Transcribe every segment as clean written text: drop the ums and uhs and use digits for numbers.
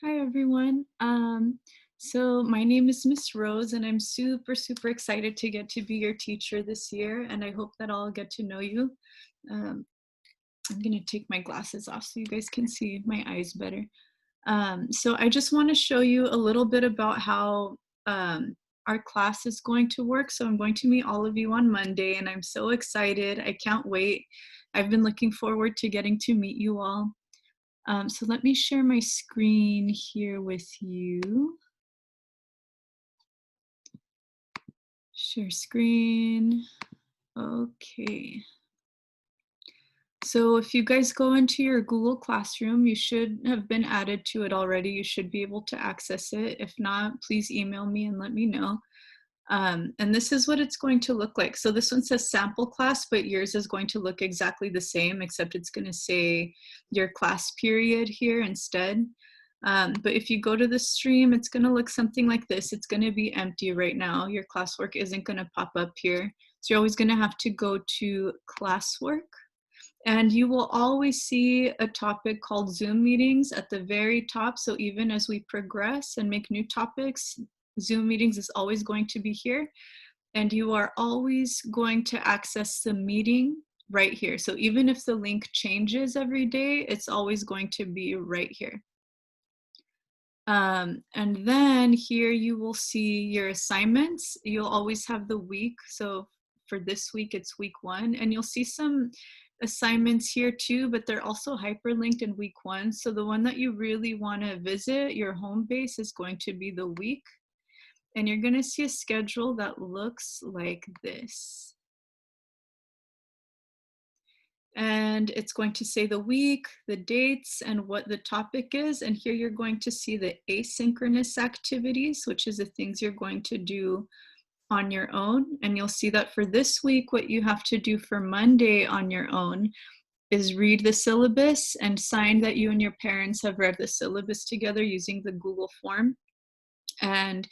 Hi everyone. So my name is Miss Rose and I'm super excited to get to be your teacher this year, and I hope that I'll get to know you. Um, I'm gonna take my glasses off so you guys can see my eyes better. So I just want to show you a little bit about how our class is going to work. So I'm going to meet all of you on Monday and I'm so excited. I can't wait. I've been looking forward to getting to meet you all. So let me share my screen here with you. Share screen. Okay. So if you guys go into your Google Classroom, you should have been added to it already. You should be able to access it. If not, please email me and let me know. And this is what it's going to look like. So this one says sample class, but yours is going to look exactly the same, except it's going to say your class period here instead. But if you go to the stream, it's going to look something like this. It's going to be empty right now. Your classwork isn't going to pop up here. So you're always going to have to go to classwork. And you will always see a topic called Zoom meetings at the very top. So even as we progress and make new topics, Zoom meetings is always going to be here. And you are always going to access the meeting right here. So even if the link changes every day, it's always going to be right here. And then here you will see your assignments. You'll always have the week. So for this week, it's week 1. And you'll see some assignments here too, but they're also hyperlinked in week 1. So the one that you really want to visit, your home base, is going to be the week. And you're going to see a schedule that looks like this. And it's going to say the week, the dates, and what the topic is. And here you're going to see the asynchronous activities, which is the things you're going to do on your own. And you'll see that for this week, what you have to do for Monday on your own is read the syllabus and sign that you and your parents have read the syllabus together using the Google form. And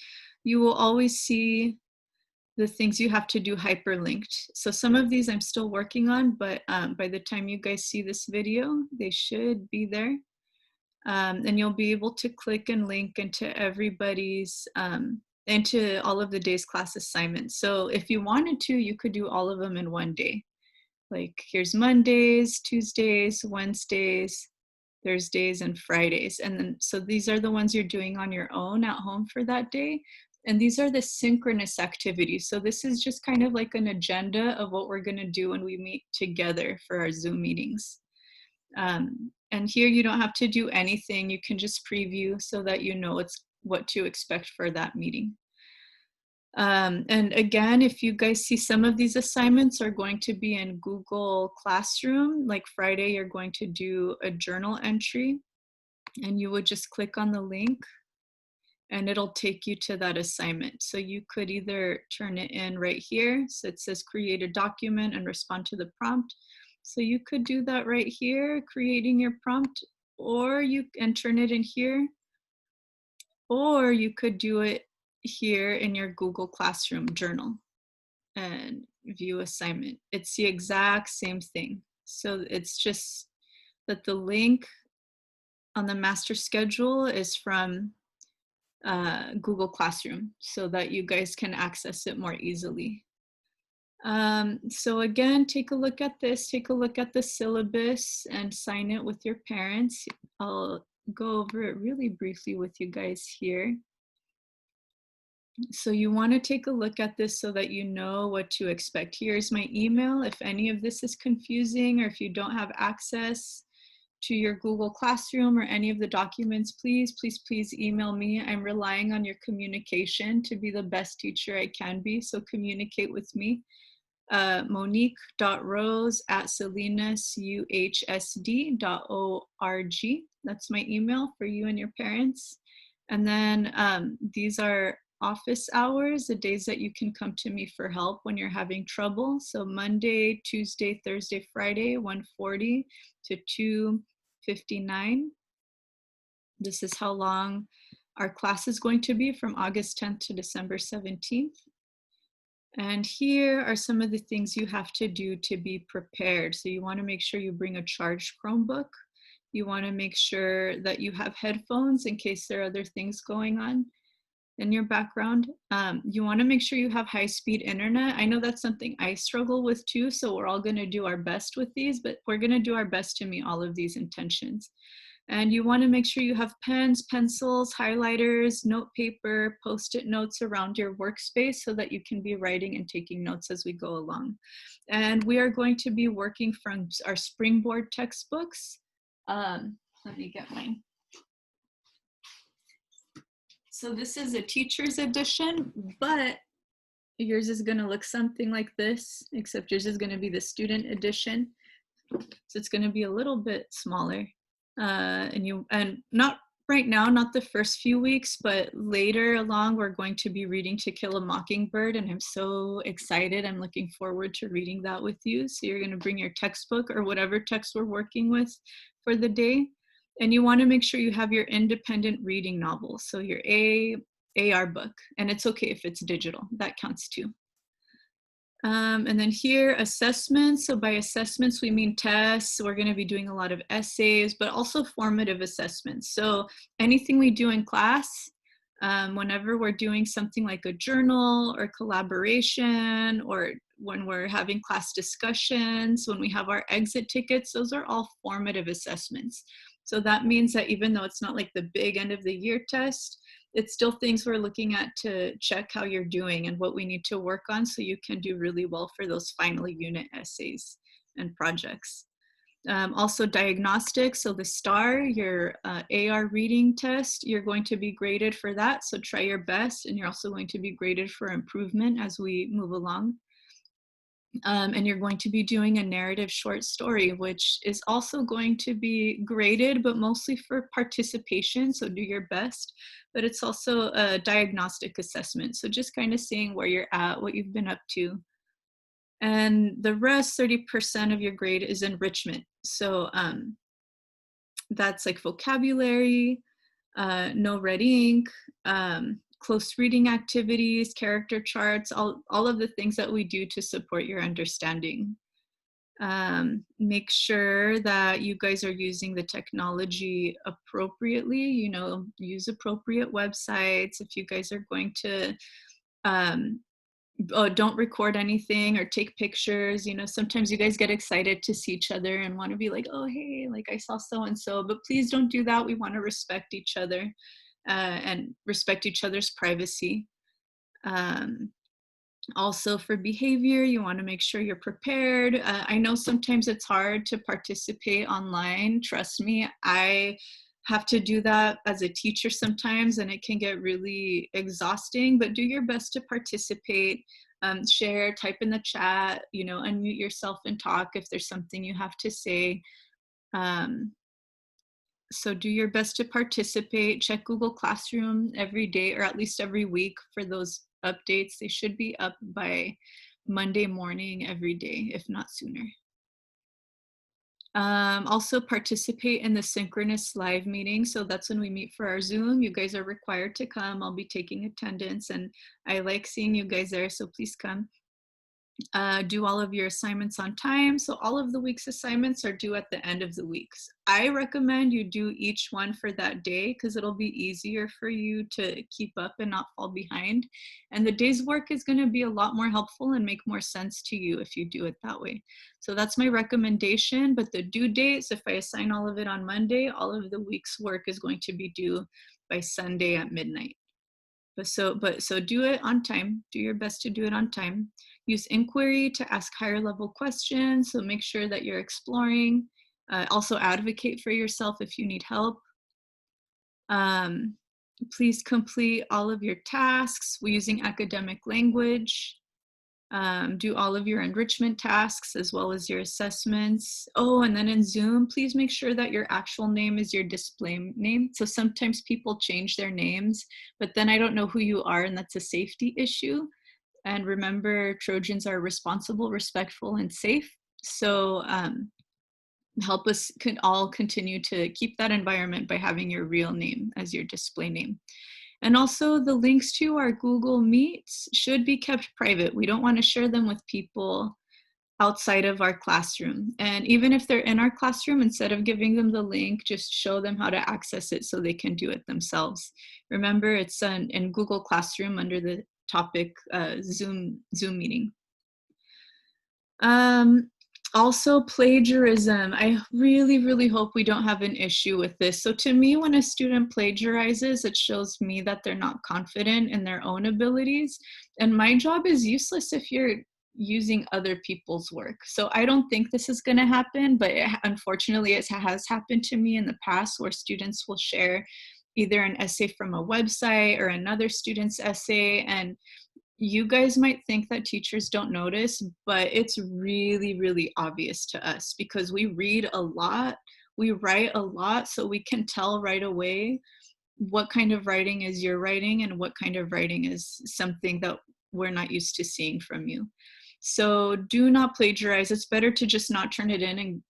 you will always see the things you have to do hyperlinked. So some of these I'm still working on, but by the time you guys see this video, they should be there. And you'll be able to click and link into everybody's, into all of the day's class assignments. So if you wanted to, you could do all of them in one day. Like here's Mondays, Tuesdays, Wednesdays, Thursdays, and Fridays. And then, so these are the ones you're doing on your own at home for that day. And these are the synchronous activities. So this is just kind of like an agenda of what we're gonna do when we meet together for our Zoom meetings. And here you don't have to do anything. You can just preview so that you know what to expect for that meeting. And again, if you guys see, some of these assignments are going to be in Google Classroom. Like Friday, you're going to do a journal entry, and you would just click on the link and it'll take you to that assignment. So you could either turn it in right here. So it says create a document and respond to the prompt. So you could do that right here, creating your prompt, or you can turn it in here, or you could do it here in your Google Classroom journal and view assignment. It's the exact same thing. So it's just that the link on the master schedule is from Google Classroom so that you guys can access it more easily. So again, take a look at this, take a look at the syllabus and sign it with your parents. I'll go over it really briefly with you guys here. So you want to take a look at this so that you know what to expect. Here's my email. If any of this is confusing or if you don't have access to your Google Classroom or any of the documents, please email me. I'm relying on your communication to be the best teacher I can be, so communicate with me. Monique.rose@salinasuhsd.org. That's my email for you and your parents. And then these are office hours, the days that you can come to me for help when you're having trouble. So Monday, Tuesday, Thursday, Friday, 1:40 to 2:59. This is how long our class is going to be, from August 10th to December 17th. And here are some of the things you have to do to be prepared. So you want to make sure you bring a charged Chromebook. You want to make sure that you have headphones in case there are other things going on in your background. You want to make sure you have high-speed internet. I know that's something I struggle with too, so we're all going to do our best with these, but we're going to do our best to meet all of these intentions. And you want to make sure you have pens, pencils, highlighters, note paper, post-it notes around your workspace so that you can be writing and taking notes as we go along. And we are going to be working from our Springboard textbooks. Let me get mine. So this is a teacher's edition, but yours is going to look something like this, except yours is going to be the student edition. So it's going to be a little bit smaller. And not right now, not the first few weeks, but later along, we're going to be reading To Kill a Mockingbird, and I'm so excited. I'm looking forward to reading that with you. So you're going to bring your textbook or whatever text we're working with for the day. And you want to make sure you have your independent reading novel, so your AR book, and it's okay if it's digital, that counts too. And then here, assessments. So by assessments, we mean tests. We're going to be doing a lot of essays, but also formative assessments. So anything we do in class, whenever we're doing something like a journal or collaboration, or when we're having class discussions, when we have our exit tickets, those are all formative assessments. So that means that even though it's not like the big end of the year test, it's still things we're looking at to check how you're doing and what we need to work on so you can do really well for those final unit essays and projects. Also diagnostics, so the STAR, your AR reading test, you're going to be graded for that, so try your best, and you're also going to be graded for improvement as we move along. And you're going to be doing a narrative short story, which is also going to be graded, but mostly for participation, so do your best. But it's also a diagnostic assessment, so just kind of seeing where you're at, what you've been up to. And the rest, 30% of your grade, is enrichment. So that's like vocabulary, no red ink, close reading activities, character charts, all of the things that we do to support your understanding. Make sure that you guys are using the technology appropriately, you know, use appropriate websites. If you guys are going to, don't record anything or take pictures. You know, sometimes you guys get excited to see each other and want to be like, oh, hey, like I saw so-and-so, but please don't do that. We want to respect each other. And respect each other's privacy. Also for behavior, you want to make sure you're prepared. I know sometimes it's hard to participate online. Trust me, I have to do that as a teacher sometimes, and it can get really exhausting, but do your best to participate. Share, type in the chat, you know, unmute yourself and talk if there's something you have to say. So do your best to participate. Check Google Classroom every day, or at least every week, for those updates. They should be up by Monday morning every day, if not sooner. Also participate in the synchronous live meeting. So that's when we meet for our Zoom. You guys are required to come. I'll be taking attendance, and I like seeing you guys there, so please come. Do all of your assignments on time. So all of the week's assignments are due at the end of the weeks. I recommend you do each one for that day because it'll be easier for you to keep up and not fall behind. And the day's work is going to be a lot more helpful and make more sense to you if you do it that way. So that's my recommendation. But the due dates, if I assign all of it on Monday, all of the week's work is going to be due by Sunday at midnight. So do it on time. Do your best to do it on time. Use inquiry to ask higher level questions. So make sure that you're exploring. Also advocate for yourself if you need help. Please complete all of your tasks using academic language. Do all of your enrichment tasks as well as your assessments. Oh, and then in Zoom, please make sure that your actual name is your display name. So sometimes people change their names, but then I don't know who you are, and that's a safety issue. And remember, Trojans are responsible, respectful, and safe. So help us all continue to keep that environment by having your real name as your display name. And also the links to our Google Meets should be kept private. We don't want to share them with people outside of our classroom. And even if they're in our classroom, instead of giving them the link, just show them how to access it so they can do it themselves. Remember, it's in Google Classroom under the topic Zoom meeting. Also plagiarism. I really, really hope we don't have an issue with this. So to me, when a student plagiarizes, it shows me that they're not confident in their own abilities. And my job is useless if you're using other people's work. So I don't think this is gonna happen, but unfortunately it has happened to me in the past where students will share either an essay from a website or another student's essay, and you guys might think that teachers don't notice, but it's really, really obvious to us because we read a lot, we write a lot, so we can tell right away what kind of writing is your writing and what kind of writing is something that we're not used to seeing from you. So do not plagiarize. It's better to just not turn it in and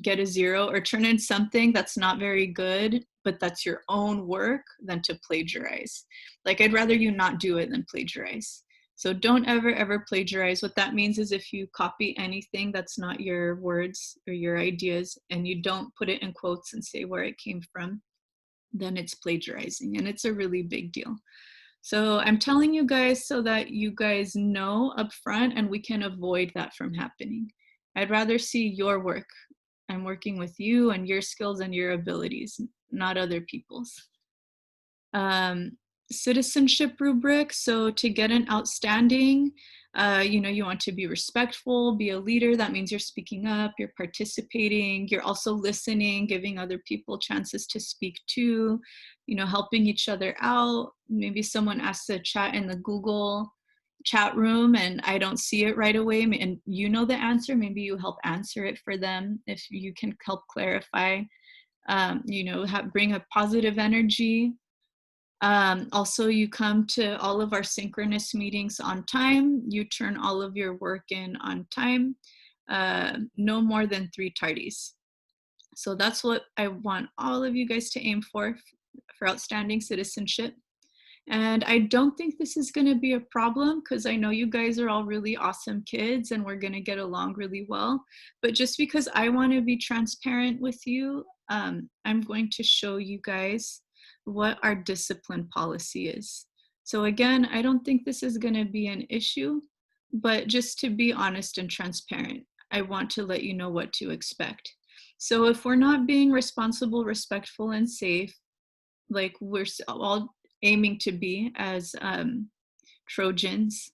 get a 0, or turn in something that's not very good, but that's your own work, than to plagiarize. Like, I'd rather you not do it than plagiarize. So don't ever, ever plagiarize. What that means is if you copy anything that's not your words or your ideas and you don't put it in quotes and say where it came from, then it's plagiarizing, and it's a really big deal. So I'm telling you guys so that you guys know up front and we can avoid that from happening. I'd rather see your work. I'm working with you and your skills and your abilities, not other people's. Citizenship rubric. So to get an outstanding, you want to be respectful, be a leader. That means you're speaking up, you're participating, you're also listening, giving other people chances to speak too, helping each other out. Maybe someone asks a chat in the Google chat room and I don't see it right away and you know the answer, maybe you help answer it for them if you can help clarify. Bring a positive energy. Also, you come to all of our synchronous meetings on time. You turn all of your work in on time. No more than 3 tardies. So that's what I want all of you guys to aim for outstanding citizenship. And I don't think this is going to be a problem because I know you guys are all really awesome kids and we're going to get along really well. But just because I want to be transparent with you, I'm going to show you guys what our discipline policy is. So again, I don't think this is going to be an issue, but just to be honest and transparent, I want to let you know what to expect. So if we're not being responsible, respectful, and safe, like we're all aiming to be as Trojans,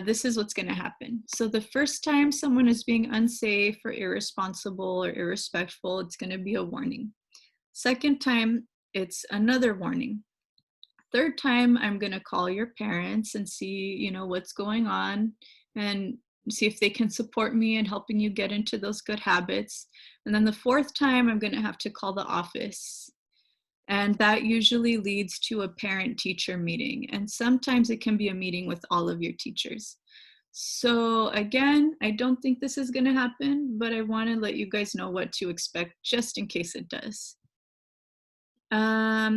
this is what's going to happen. So the first time someone is being unsafe or irresponsible or irrespectful, it's going to be a warning. Second time, it's another warning. Third time, I'm going to call your parents and see, what's going on and see if they can support me in helping you get into those good habits. And then the fourth time, I'm going to have to call the office. And that usually leads to a parent-teacher meeting. And sometimes it can be a meeting with all of your teachers. So again, I don't think this is going to happen, but I want to let you guys know what to expect just in case it does.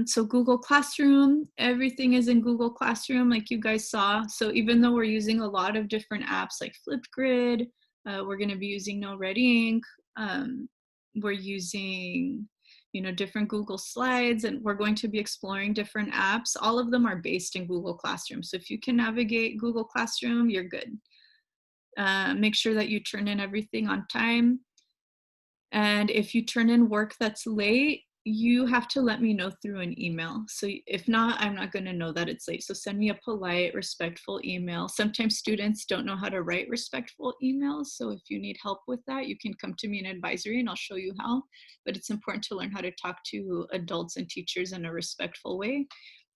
So Google Classroom, everything is in Google Classroom like you guys saw. So even though we're using a lot of different apps like Flipgrid, we're going to be using No Red Ink, we're using different Google Slides, and we're going to be exploring different apps. All of them are based in Google Classroom. So if you can navigate Google Classroom, you're good. Make sure that you turn in everything on time. And if you turn in work that's late, you have to let me know through an email. So if not, I'm not going to know that it's late. So send me a polite, respectful email. Sometimes students don't know how to write respectful emails. So if you need help with that, you can come to me in advisory and I'll show you how. But it's important to learn how to talk to adults and teachers in a respectful way.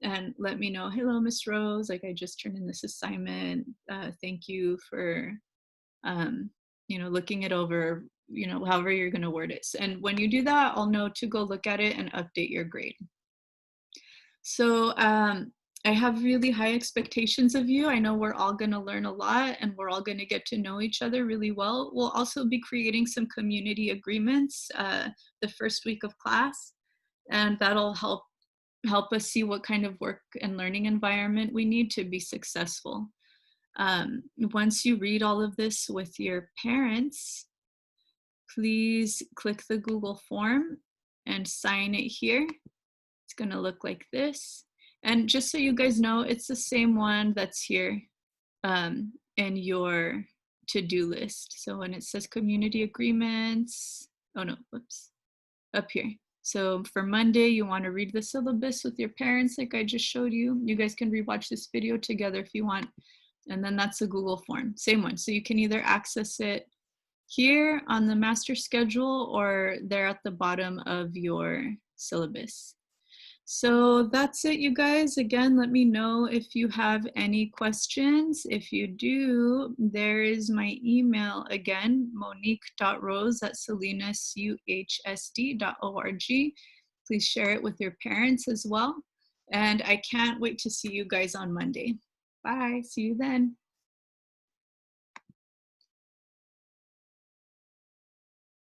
And let me know, hello, Miss Rose, like I just turned in this assignment. Thank you for, looking it over, however you're going to word it. And when you do that, I'll know to go look at it and update your grade. So I have really high expectations of you. I know we're all going to learn a lot and we're all going to get to know each other really well. We'll also be creating some community agreements the first week of class, and that'll help us see what kind of work and learning environment we need to be successful. Once you read all of this with your parents, please click the Google form and sign it here. It's gonna look like this. And just so you guys know, it's the same one that's here in your to-do list. So when it says community agreements, oh no, whoops, up here. So for Monday, you want to read the syllabus with your parents like I just showed you. You guys can rewatch this video together if you want. And then that's a Google form, same one. So you can either access it here on the master schedule or there at the bottom of your syllabus. So that's it, you guys. Again, let me know if you have any questions. If you do, there is my email again, monique.rose@salinasuhsd.org. Please share it with your parents as well. And I can't wait to see you guys on Monday. Bye, see you then.